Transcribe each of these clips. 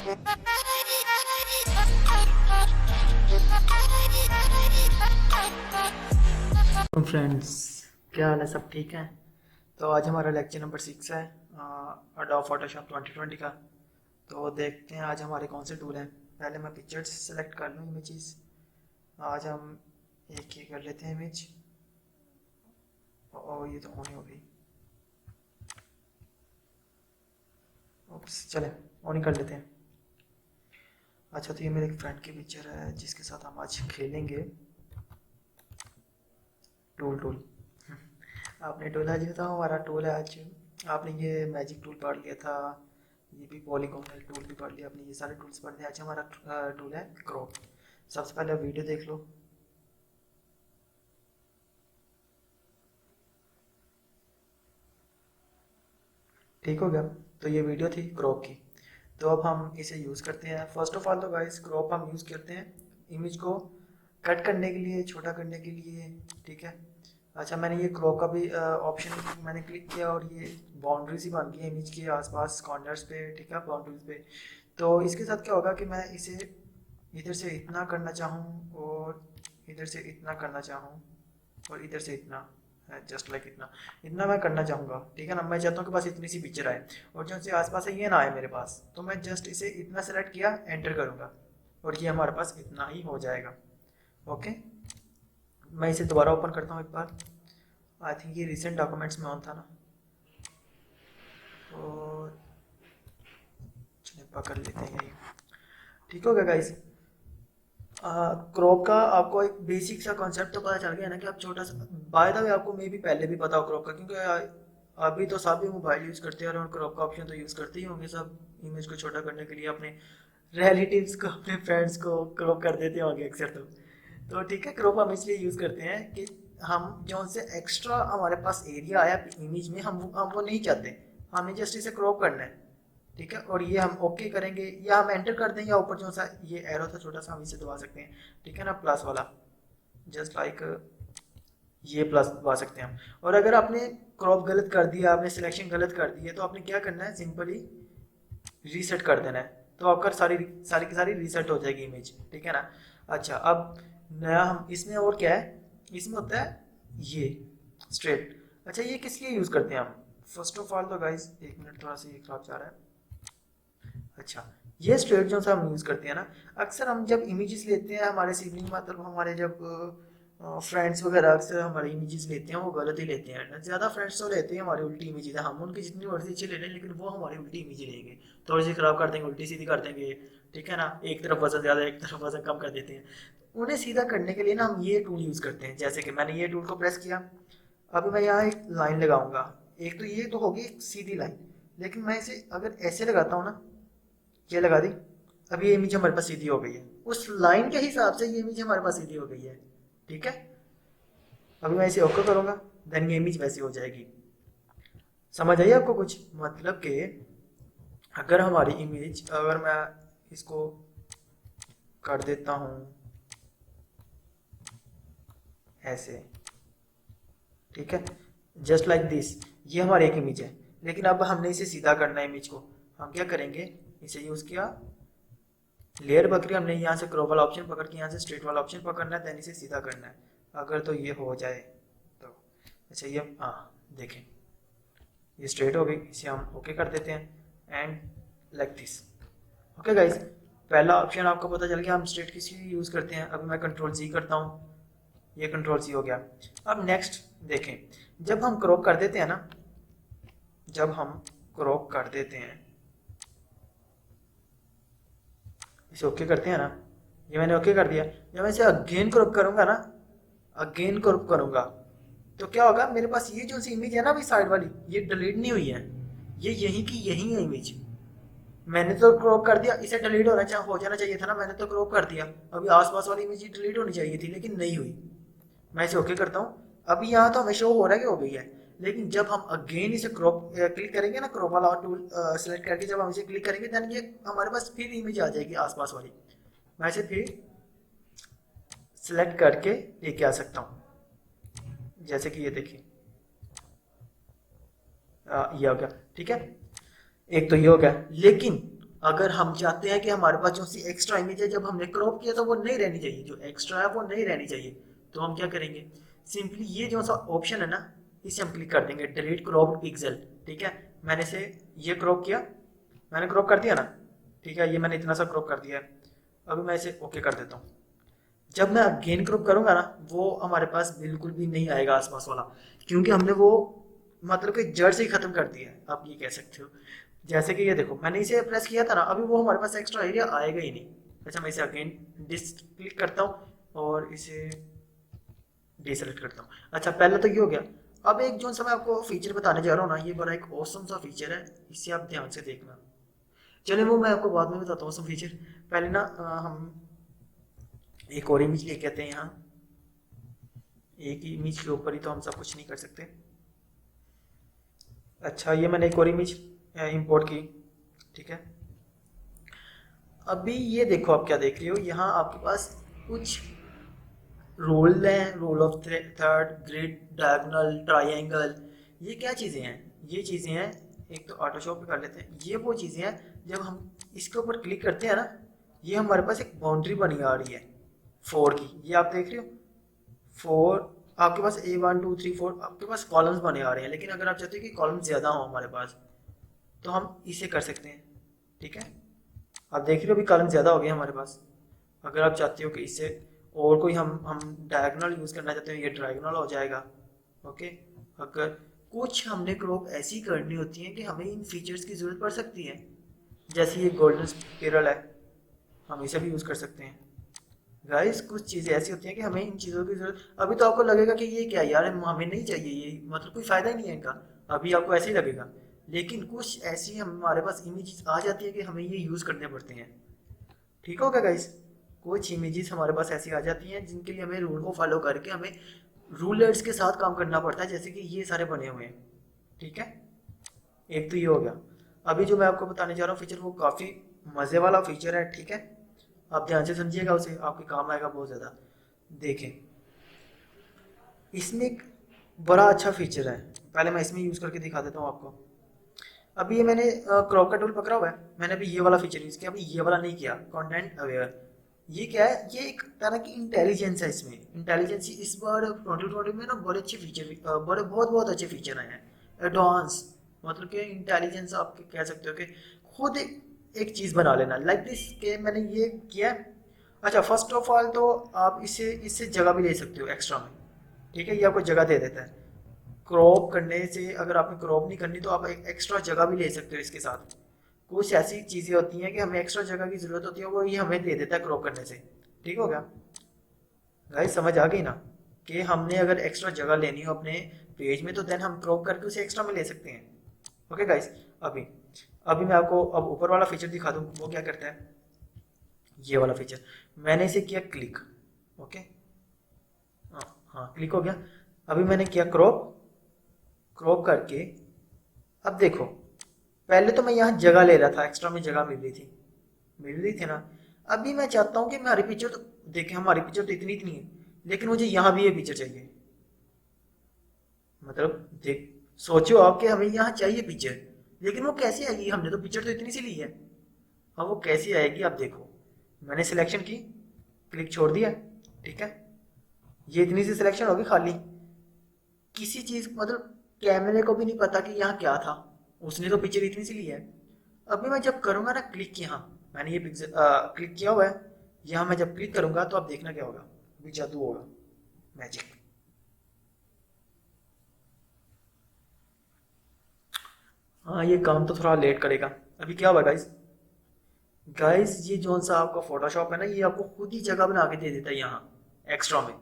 Friends, क्या हाल है? सब ठीक है? तो आज हमारा लेक्चर नंबर 6 है अडोब फोटोशॉप 2020 का। तो देखते हैं आज हमारे कौन से टूल हैं। पहले मैं पिक्चर्स सेलेक्ट कर लूँ, इमेजेस। आज हम एक ही कर लेते हैं इमेज। और ये तो ऑन हो गई। ओप्स, चले ऑन ही कर लेते हैं। अच्छा, तो ये मेरे एक फ्रेंड की पिक्चर है जिसके साथ हम आज खेलेंगे। टूल आपने टूल आज बताओ, हमारा टूल है आज। आपने ये मैजिक टूल पढ़ लिया था, ये भी पॉलीगोनल टूल भी पढ़ लिया आपने, ये सारे टूल्स पढ़ लिया। आज हमारा टूल है क्रॉप। सबसे पहले वीडियो देख लो। ठीक हो गया? तो ये वीडियो थी क्रॉप की। तो अब हम इसे यूज़ करते हैं। फर्स्ट ऑफ ऑल तो गाइस, क्रॉप हम यूज़ करते हैं इमेज को कट करने के लिए, छोटा करने के लिए। ठीक है। अच्छा, मैंने ये क्रॉप का भी ऑप्शन मैंने क्लिक किया और ये बाउंड्रीज ही बन गई है इमेज के आसपास कॉर्नर्स पे। ठीक है, बाउंड्रीज पे। तो इसके साथ क्या होगा कि मैं इसे इधर से इतना करना चाहूँ और इधर से इतना करना चाहूँ और इधर से इतना, जस्ट लाइक इतना इतना मैं करना चाहूँगा। ठीक है ना, मैं चाहता हूँ कि बस इतनी सी पिक्चर आए और जो से आसपास है ये ना आए मेरे पास। तो मैं जस्ट इसे इतना सेलेक्ट किया, एंटर करूँगा और ये हमारे पास इतना ही हो जाएगा। ओके, मैं इसे दोबारा ओपन करता हूँ एक बार। आई थिंक ये रिसेंट डॉक्यूमेंट्स में ऑन था ना, और चलिए पकड़ लेते हैं ये। ठीक हो गया गाइस। क्रॉप का आपको एक बेसिक सा कॉन्सेप्ट तो पता चल गया ना कि आप छोटा सा, बाय द वे आपको मे भी पहले भी पता हो क्रॉप का, क्योंकि अभी तो सभी मोबाइल यूज़ करते हैं और क्रॉप का ऑप्शन तो यूज़ करते ही होंगे सब। इमेज को छोटा करने के लिए अपने रिलेटिव्स को, अपने फ्रेंड्स को क्रॉप कर देते होंगे अक्सर। तो ठीक है, क्रॉप हम इसलिए यूज़ करते हैं कि हम जो से एक्स्ट्रा हमारे पास एरिया आया इमेज में, हम वो नहीं चाहते, हमें जस्ट इसे क्रॉप करना है। ठीक है, और ये हम ओके करेंगे या हम एंटर कर दें, या ऊपर जो सा ये एरो था छोटा सा, हम इसे दबा सकते हैं। ठीक है ना, प्लस वाला, जस्ट लाइक ये प्लस दबा सकते हैं हम। और अगर आपने क्रॉप गलत कर दिया, आपने सिलेक्शन गलत कर दी है, तो आपने क्या करना है, सिंपली रीसेट कर देना है। तो आपका सारी सारी की सारी रीसेट हो जाएगी इमेज। ठीक है ना। अच्छा, अब नया हम इसमें और क्या है, इसमें होता है ये स्ट्रेट। अच्छा, ये किस लिए यूज़ करते हैं हम? फर्स्ट ऑफ ऑल तो गाइज, एक मिनट, थोड़ा सा ये खराब जा रहा है। अच्छा, ये स्ट्रेट जो सा हम यूज़ करते हैं ना, अक्सर हम जब इमेजेस लेते हैं, हमारे सिबलिंग मतलब हमारे जब फ्रेंड्स वगैरह अक्सर हमारे इमेजेस लेते हैं, वो गलत ही लेते हैं। ज़्यादा फ्रेंड्स तो लेते हैं हमारी उल्टी इमेजेस, हम उनकी जितनी मर्जी अच्छी ले लें, लेकिन वो हमारी उल्टी इमेज लेंगे, थोड़ी सी ख़राब कर देंगे, उल्टी सीधी कर देंगे। ठीक है ना, एक तरफ वजन ज़्यादा, एक तरफ वजन कम कर देते हैं। उन्हें सीधा करने के लिए ना हम ये टूल यूज़ करते हैं। जैसे कि मैंने ये टूल को प्रेस किया, अभी मैं यहाँ एक लाइन लगाऊंगा। एक तो ये तो होगी सीधी लाइन, लेकिन मैं इसे अगर ऐसे लगाता हूँ ना, ये लगा दी, अब ये इमेज हमारे पास सीधी हो गई है। उस लाइन के हिसाब से ये इमेज हमारे पास सीधी हो गई है। ठीक है, अभी मैं इसे ओके करूंगा, देन ये इमेज वैसी हो जाएगी। समझ आई आपको कुछ? मतलब कि अगर हमारी इमेज, अगर मैं इसको कर देता हूं ऐसे, ठीक है, जस्ट लाइक दिस, ये हमारी एक इमेज है। लेकिन अब हमने इसे सीधा करना है इमेज को। हम क्या करेंगे, इसे यूज़ किया, लेयर पकड़ी हमने, यहाँ से क्रॉप वाला ऑप्शन पकड़ के यहाँ से स्ट्रेट वाला ऑप्शन पकड़ना है, देन इसे सीधा करना है। अगर तो ये हो जाए तो, अच्छा ये, हाँ देखें, ये स्ट्रेट हो गई। इसे हम ओके कर देते हैं and like this. Okay guys, पहला ऑप्शन आपको पता चल गया हम स्ट्रेट किस लिए यूज़ करते हैं। अभी मैं कंट्रोल जी करता हूँ, ये कंट्रोल सी हो गया। अब नेक्स्ट देखें, जब हम क्रॉप कर देते हैं ना, जब हम क्रॉप कर देते हैं, इसे ओके करते हैं ना, ये मैंने ओके कर दिया। जब मैं इसे अगेन क्रॉप करूंगा ना, अगेन क्रॉप करूंगा, तो क्या होगा, मेरे पास ये जो सी इमेज है ना अभी साइड वाली, ये डिलीट नहीं हुई है, ये यहीं की यहीं है इमेज। मैंने तो क्रॉप कर दिया, इसे डिलीट हो जाना चाहिए था ना, मैंने तो क्रॉप कर दिया। अभी आसपास वाली इमेज डिलीट होनी चाहिए थी, लेकिन नहीं हुई। मैं इसे ओके करता हूँ, अभी यहाँ तो हमें शो हो रहा है कि हो गई है। लेकिन जब हम अगेन इसे क्रॉप क्लिक करेंगे ना, क्रॉप वाला टूल सेलेक्ट करके जब हम इसे क्लिक करेंगे, देन ये हमारे पास फिर इमेज आ जाएगी आसपास वाली। मैं इसे फिर सिलेक्ट करके लेके आ सकता हूँ, जैसे कि ये देखिए, ये हो गया। ठीक है, एक तो ये हो गया। लेकिन अगर हम चाहते हैं कि हमारे पास जो सी एक्स्ट्रा इमेज है जब हमने क्रॉप किया तो वो नहीं रहनी चाहिए, जो एक्स्ट्रा है वो नहीं रहनी चाहिए, तो हम क्या करेंगे, सिंपली ये जो सा ऑप्शन है ना, इसे हम क्लिक कर देंगे, डिलीट क्रॉप पिक्सल। ठीक है, मैंने से ये क्रॉप किया, मैंने क्रॉप कर दिया ना, ठीक है, ये मैंने इतना सा क्रॉप कर दिया है। अभी मैं इसे ओके कर देता हूँ। जब मैं अगेन क्रॉप करूंगा ना, वो हमारे पास बिल्कुल भी नहीं आएगा आसपास वाला, क्योंकि हमने वो मतलब कि जड़ से ही खत्म कर दिया है, आप ये कह सकते हो। जैसे कि ये देखो, मैंने इसे प्रेस किया था ना, अभी वो हमारे पास एक्स्ट्रा एरिया आएगा ही नहीं। अच्छा, मैं इसे अगेन डिस क्लिक करता हूँ और इसे डिसेलेक्ट करता हूँ। अच्छा, पहले तो ये हो गया। अब एक जो सा मैं आपको फीचर बताने जा रहा हूँ ना, ये बड़ा एक ऑसम सा फीचर है, इसे आप ध्यान से देखना। चलिए, वो मैं आपको बाद में बताता हूँ ऑसम फीचर। पहले ना हम एक और इमेज लेके आते हैं यहाँ। एक ही इमेज के ऊपर ही तो हम सब कुछ नहीं कर सकते। अच्छा, ये मैंने एक और इमेज इंपोर्ट की। ठीक है, अभी ये देखो, आप क्या देख रहे हो, यहाँ आपके पास कुछ रोल हैं, rule of third, grid, diagonal, triangle. ये क्या चीज़ें हैं, ये चीज़ें हैं, एक तो ऑटोशॉप पे कर लेते हैं, ये वो चीज़ें हैं जब हम इसके ऊपर क्लिक करते हैं ना, ये हमारे पास एक बाउंड्री बनी आ रही है फोर की, ये आप देख रहे हो, फोर। आपके पास A1 2 3 4 आपके पास कॉलम्स बने आ रहे हैं, लेकिन अगर आप चाहते हो कि कॉलम्स ज़्यादा हो हमारे पास, तो हम इसे कर सकते हैं। ठीक है, आप देख रहे हो अभी कॉलम ज़्यादा हो गए हमारे पास। अगर आप चाहते हो कि इससे और कोई हम डायगोनल यूज़ करना चाहते हो, ये डायगोनल हो जाएगा। ओके, अगर कुछ हमने क्रॉप ऐसी करनी होती है कि हमें इन फीचर्स की ज़रूरत पड़ सकती है, जैसे ये गोल्डन स्पिरल है, हम इसे भी यूज़ कर सकते हैं। गाइस, कुछ चीज़ें ऐसी होती हैं कि हमें इन चीज़ों की ज़रूरत, अभी तो आपको लगेगा कि ये क्या यार, हमें नहीं चाहिए, ये मतलब कोई फ़ायदा ही नहीं है इनका, अभी आपको ऐसे ही लगेगा। लेकिन कुछ ऐसी हमारे पास इमेजेस आ जाती है कि हमें ये यूज़ करने पड़ते हैं। ठीक हो गया गाइस, कुछ इमेजेस हमारे पास ऐसी आ जाती हैं जिनके लिए हमें रूल को फॉलो करके हमें रूलर्स के साथ काम करना पड़ता है, जैसे कि ये सारे बने हुए हैं। ठीक है, एक तो ये हो गया। अभी जो मैं आपको बताने जा रहा हूँ फीचर, वो काफ़ी मज़े वाला फीचर है। ठीक है, आप ध्यान से समझिएगा, उसे आपके काम आएगा बहुत ज़्यादा। देखें, इसमें एक बड़ा अच्छा फीचर है, पहले मैं इसमें यूज़ करके दिखा देता हूँ आपको। अभी ये मैंने क्रॉप का टूल पकड़ा हुआ है, मैंने अभी ये वाला फीचर यूज़ किया, अभी ये वाला नहीं किया, कंटेंट अवेयर। ये क्या है, ये एक तरह की इंटेलिजेंस है, इसमें इंटेलिजेंस इस बार 2020 में ना बड़े अच्छे फीचर, बड़े बहुत बहुत अच्छे फीचर आए हैं, एडवांस। मतलब कि इंटेलिजेंस आप कह सकते हो कि खुद एक चीज़ बना लेना लाइक दिस, के मैंने ये किया है। अच्छा, फर्स्ट ऑफ ऑल तो आप इसे इससे जगह भी ले सकते हो एक्स्ट्रा में। ठीक है, ये आपको जगह दे देता है क्रॉप करने से। अगर आपने क्रॉप नहीं करनी तो आप एक एक्स्ट्रा जगह भी ले सकते हो इसके साथ। कुछ ऐसी चीज़ें होती हैं कि हमें एक्स्ट्रा जगह की ज़रूरत होती है, वो ये हमें दे देता है क्रॉप करने से। ठीक हो गया गाइस, समझ आ गई ना, कि हमने अगर एक्स्ट्रा जगह लेनी हो अपने पेज में तो देन हम क्रॉप करके उसे एक्स्ट्रा में ले सकते हैं। ओके गाइस, अभी अभी मैं आपको अब ऊपर वाला फीचर दिखा दूँ, वो क्या करता है, ये वाला फीचर। मैंने इसे किया क्लिक। ओके, हाँ हाँ, क्लिक हो गया। अभी मैंने किया क्रॉप, क्रॉप करके, अब देखो, पहले तो मैं यहाँ जगह ले रहा था, एक्स्ट्रा में जगह मिल रही थी ना। अभी मैं चाहता हूँ कि हमारी पिक्चर तो, देखें हमारी पिक्चर तो इतनी इतनी है, लेकिन मुझे यहाँ भी ये पिक्चर चाहिए। मतलब देख, सोचो आप कि हमें यहाँ चाहिए पिक्चर, लेकिन वो कैसे आएगी, हमने तो पिक्चर तो इतनी सी ली है। अब वो कैसे आएगी, आप देखो, मैंने सिलेक्शन की, क्लिक छोड़ दिया। ठीक है, ये इतनी सी सिलेक्शन होगी खाली, किसी चीज़ मतलब कैमरे को भी नहीं पता कि यहाँ क्या था, उसने तो पिक्चर इतनी सी ली है। अभी मैं जब करूँगा ना क्लिक, यहाँ मैंने ये पिक्चर क्लिक किया हुआ है, यहाँ मैं जब क्लिक करूँगा तो आप देखना क्या होगा, अभी जादू होगा, मैजिक। हाँ, ये काम तो थोड़ा लेट करेगा। अभी क्या हुआ गाइस, गाइस ये जोन सा आपका फोटोशॉप है ना, ये आपको खुद ही जगह बना के दे देता है यहाँ एक्स्ट्रा में,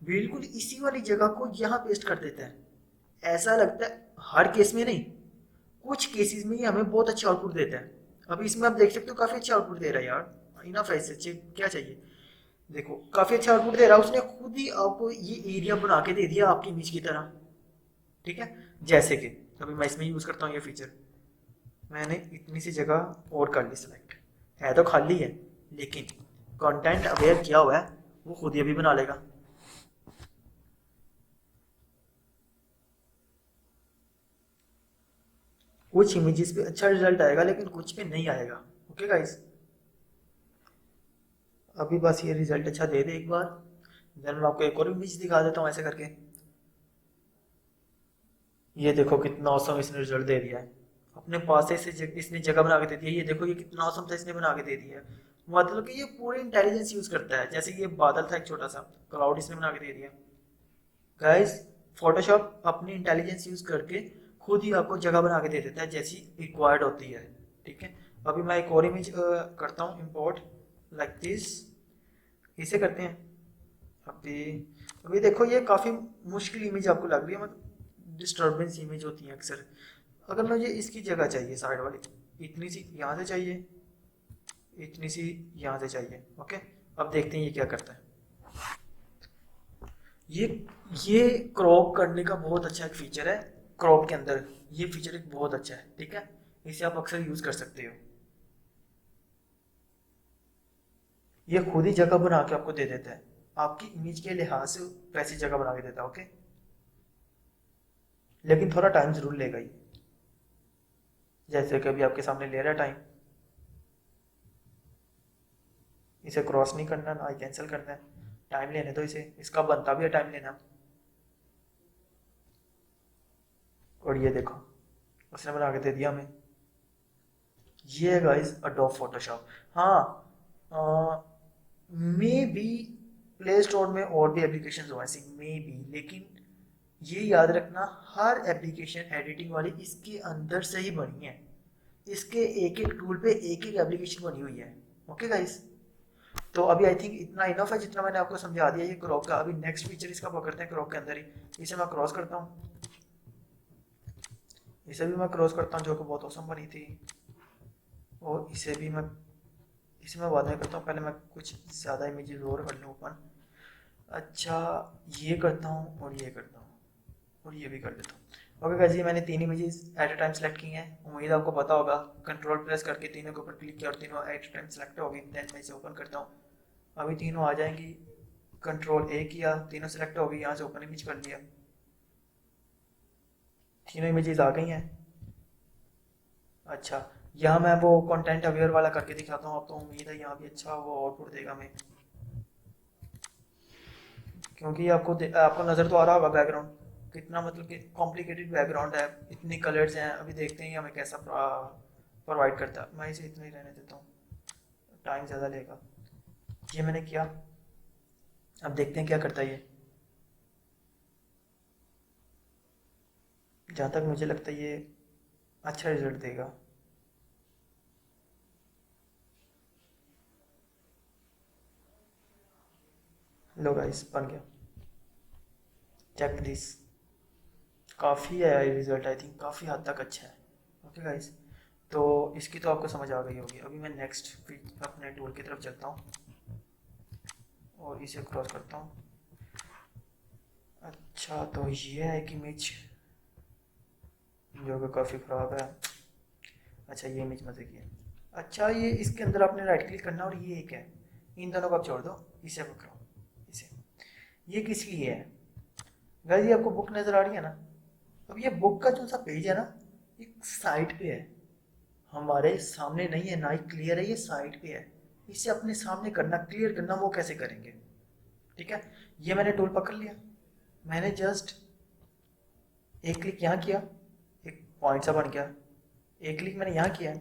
बिल्कुल इसी वाली जगह को यहाँ पेस्ट कर देता है। ऐसा लगता है, हर केस में नहीं, कुछ केसेस में ये हमें बहुत अच्छा आउटपुट देता है। अभी इसमें आप देख सकते हो काफ़ी अच्छा आउटपुट दे रहा है यार, इनफ है, इससे अच्छे क्या चाहिए। देखो, काफ़ी अच्छा आउटपुट दे रहा है, उसने खुद ही आपको ये एरिया बना के दे दिया आपकी इमेज की तरह। ठीक है, जैसे कि अभी मैं इसमें यूज़ करता हूँ ये फीचर, मैंने इतनी सी जगह और कर ली सिलेक्ट, है तो खाली है, लेकिन कंटेंट अवेयर किया हुआ है, वो खुद ही अभी बना लेगा। कुछ इमेजेस पे अच्छा रिजल्ट आएगा, लेकिन कुछ पे नहीं आएगा। ओके गाइस, अभी बस ये रिजल्ट अच्छा दे दे एक बार, देन मैं आपको एक और इमेज दिखा देता हूँ ऐसे करके। ये देखो कितना औसम इसने रिजल्ट दे दिया है, अपने पास से इसने जगह बना के दे दी है। ये देखो ये कितना औसम था, इसने बना के दे दिया है। मतलब कि ये पूरे इंटेलिजेंस यूज करता है। जैसे ये बादल था एक छोटा सा क्लाउड, इसने बना के दे दिया। गाइस, फोटोशॉप अपनी इंटेलिजेंस यूज करके खुद ही आपको जगह बना के दे देता है जैसी रिक्वायर्ड होती है। ठीक है, अभी मैं एक और इमेज करता हूँ इंपोर्ट, लाइक दिस। इसे करते हैं अभी। अभी देखो ये काफ़ी मुश्किल इमेज आपको लग रही है, मतलब डिस्टर्बेंस इमेज होती है अक्सर। अगर मुझे इसकी जगह चाहिए साइड वाली, इतनी सी यहाँ से चाहिए, इतनी सी यहाँ से चाहिए। ओके, अब देखते हैं ये क्या करता है। ये ये क्रॉप करने का बहुत अच्छा एक फीचर है। क्रॉप के अंदर ये फीचर एक बहुत अच्छा है। ठीक है, इसे आप अक्सर यूज कर सकते हो। ये खुद ही जगह बना के आपको दे देता है, आपकी इमेज के लिहाज से वैसी जगह बना के देता है। ओके, लेकिन थोड़ा टाइम जरूर लेगा ये, जैसे कि अभी आपके सामने ले रहा है टाइम। इसे क्रॉस नहीं करना ना ही कैंसिल करना है, टाइम लेने दो इसे, इसका बनता भी है टाइम लेना। और ये देखो उसने बना के दे दिया हमें। ये है गाइस अडोब फोटोशॉप। हाँ, मे बी प्ले स्टोर में और भी एप्लीकेशन हो ऐसी, मे बी, लेकिन ये याद रखना हर एप्लीकेशन एडिटिंग वाली इसके अंदर से ही बनी है। इसके एक एक टूल पे एक एक एप्लीकेशन बनी हुई है। ओके गाइस, तो अभी आई थिंक इतना इनफ है जितना मैंने आपको समझा दिया ये क्रॉप का। अभी नेक्स्ट फीचर इसका पकड़ते हैं क्रॉप के अंदर ही। इसे मैं क्रॉस करता हूँ, इसे भी मैं क्रॉस करता हूँ जो कि बहुत औसम बनी थी। और इसे मैं बाद में करता हूँ, पहले मैं कुछ ज़्यादा इमेजेस और कर लूँ ओपन। अच्छा, ये करता हूँ और ये करता हूँ और ये भी कर देता हूँ। ओके गाइस, ये मैंने तीन images at a time select की हैं। उम्मीद है आपको पता होगा, कंट्रोल प्रेस करके तीनों के ऊपर क्लिक किया और तीनों एट अ टाइम सेलेक्ट हो गई। देन मैं इसे ओपन करता हूँ, अभी तीनों आ जाएंगी। कंट्रोल ए किया, तीनों सेलेक्ट हो गई, यहाँ से ओपन इमेज कर लिया, तीनों इमेजेस आ गई हैं। अच्छा, यहाँ मैं वो कंटेंट अवेयर वाला करके दिखाता हूँ आपको। उम्मीद है यहाँ भी अच्छा वो आउटपुट देगा हमें, क्योंकि आपको नज़र तो आ रहा होगा बैकग्राउंड कितना, मतलब कि कॉम्प्लिकेटेड बैकग्राउंड है, इतनी कलर्स हैं। अभी देखते हैं हमें कैसा प्रोवाइड करता है। मैं इसे इतना ही रहने देता हूँ, टाइम ज़्यादा लेगा। ये मैंने किया, अब देखते हैं क्या करता है ये। जहाँ तक मुझे लगता है ये अच्छा रिजल्ट देगा। लो गाइस, बन गया, चेक दिस। काफ़ी है रिजल्ट, आई थिंक काफ़ी हद तक अच्छा है। ओके गाइस, तो इसकी तो आपको समझ आ गई होगी। अभी मैं नेक्स्ट अपने टूल की तरफ चलता हूँ और इसे क्रॉस करता हूँ। अच्छा, तो ये है एक इमेज जो कि काफ़ी ख़राब है। अच्छा, ये इमेज मज़े की है। अच्छा, ये इसके अंदर आपने राइट क्लिक करना और ये एक है, इन दोनों को आप छोड़ दो, इसे पकड़ो, इसे। ये किस लिए है गाइस, ये आपको बुक नज़र आ रही है ना। अब ये बुक का जो सा पेज है ना, एक साइड पे है, हमारे सामने नहीं है, ना ही क्लियर है, ये साइड पे है। इसे अपने सामने करना, क्लियर करना, वो कैसे करेंगे। ठीक है, ये मैंने टूल पकड़ लिया, मैंने जस्ट एक क्लिक यहाँ किया, एक पॉइंट सा बन गया। एक क्लिक मैंने यहाँ किया,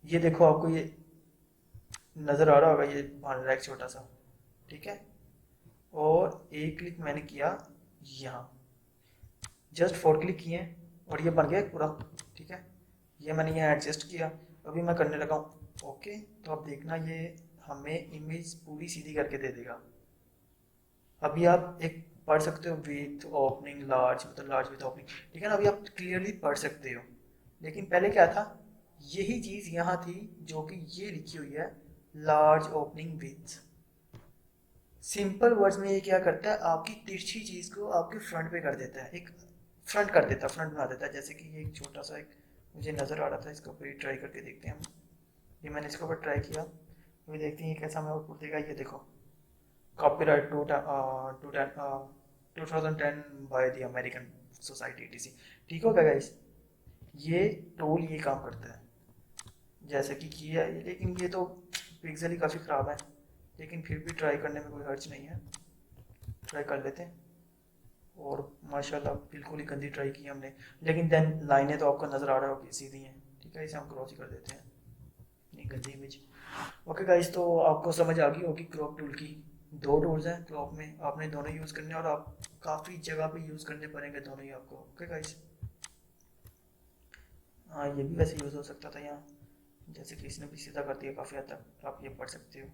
ये देखो आपको ये नज़र आ रहा होगा, ये बन रहा है एक छोटा सा। ठीक है, और एक क्लिक मैंने किया यहाँ, जस्ट फोर क्लिक किए और ये बन गया एक पूरा। ठीक है, ये मैंने यहाँ एडजस्ट किया, अभी मैं करने लगा हूँ। ओके, तो अब देखना ये हमें इमेज पूरी सीधी करके दे देगा। अभी आप एक पढ़ सकते हो विथ ओपनिंग लार्ज, मतलब लार्ज विथ ओपनिंग। ठीक है ना, अभी आप क्लियरली पढ़ सकते हो। लेकिन पहले क्या था, यही चीज़ यहाँ थी जो कि ये लिखी हुई है, large opening with. Simple words में ये क्या करता है, आपकी तिरछी चीज़ को आपके फ्रंट पे कर देता है, एक फ्रंट कर देता है, फ्रंट बना देता है। जैसे कि ये एक छोटा सा एक मुझे नज़र आ रहा था, इसके ऊपर ट्राई करके देखते हैं हम। ये मैंने इसके ऊपर ट्राई किया, अभी देखते हैं ये कैसा हमें आउटपुट देगा। ये देखो, copyright 2010 by the American society, TC. ठीक हो गया गाइस, ये टूल ये काम करता है। जैसे कि किया है, लेकिन ये तो पिक्सल ही काफ़ी ख़राब है, लेकिन फिर भी ट्राई करने में कोई हर्ज नहीं है, ट्राई कर लेते हैं। और माशाल्लाह बिल्कुल ही गंदी ट्राई की हमने, लेकिन देन लाइनें तो आपको नज़र आ रहा होगी सीधी हैं, ठीक है, इसे हम क्रॉस ही कर देते हैं, इतनी गंदी इमेज। ओके गाइस, तो आपको समझ आ गई होगी क्रॉप टूल की। दो टूल्स हैं क्रॉप में, आपने दोनों यूज़ करने हैं, और आप काफ़ी जगह पे यूज़ करने पड़ेंगे दोनों ही आपको। ओके गाइस, हाँ ये भी वैसे यूज़ हो सकता था यहाँ, जैसे कि इसने भी सीधा कर दिया काफ़ी हद तक, आप ये पढ़ सकते हो।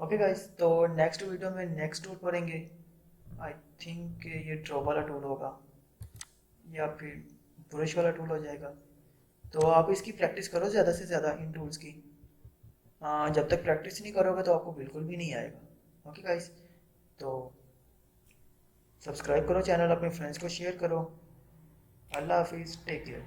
ओके गाइस, तो नेक्स्ट वीडियो में नेक्स्ट टूल पढ़ेंगे। आई थिंक ये ड्रॉ वाला टूल होगा, या फिर ब्रश वाला टूल हो जाएगा। तो आप इसकी प्रैक्टिस करो ज़्यादा से ज़्यादा इन टूल्स की। जब तक प्रैक्टिस नहीं करोगे तो आपको बिल्कुल भी नहीं आएगा। ओके गाइस, तो सब्सक्राइब करो चैनल, अपने फ्रेंड्स को शेयर करो। अल्लाह हाफिज़, टेक केयर।